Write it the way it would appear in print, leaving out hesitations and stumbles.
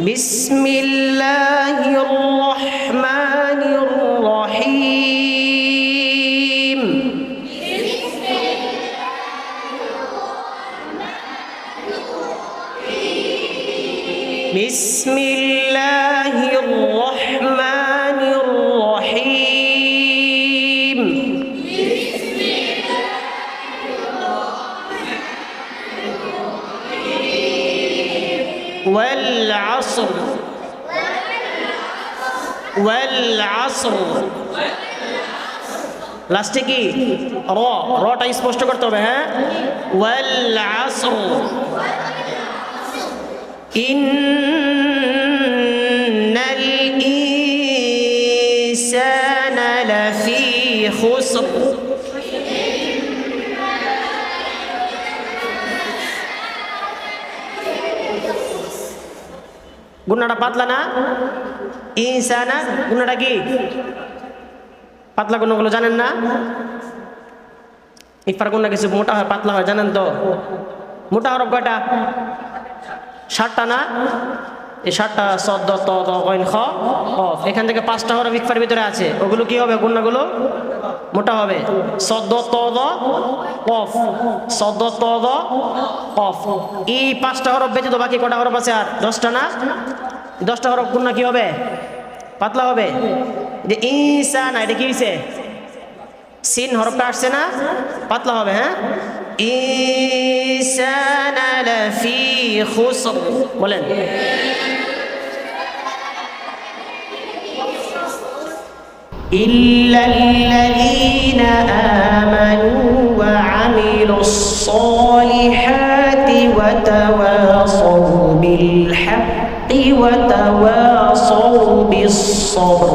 বিসমিল্লাহির রহমানির রহিম। বিসমিল্লাহির রহমানির রহিম। والعصر والعصر লাস্টে কি রটা স্পষ্ট করতে হবে। হ্যাঁ, والعصر إن الإنسان لفي خسر। গুণাটা পাতলা না? ইনসানা গুণাটা কি পাতলা? গুণগুলো জানেন না? ইফার গুণা কিছু মোটা হয় পাতলা হয় জানেন তো? মোটা হরফ কয়টা? 7টা না? এই 7টা সদ ত ত কইন খ কফ। এখান থেকে 5টা হরফ ইফার ভিতরে আছে, ওগুলো কি হবে? গুণাগুলো মোটা হবে। সদ ত দ কফ, সদ ত দ কফ। এই 5টা হরফ ব্যতীত বাকি কটা হরফ আছে? আর 10টা না? 10টা হরফ গুণা কি হবে? পাতলা হবে। যে ইনসান, এটা কি হইছে? সিন হরফটা আসছে না? পাতলা হবে। হ্যাঁ, ইনসান লাফি খুসর বলেন। ইল্লাল্লাযীনা আমানু ওয়া আমিলুস সালিহাতি ওয়া তাওয়াসাউ বিল হাক্কি ওয়া তাওয়াসাউ বিস সাবর।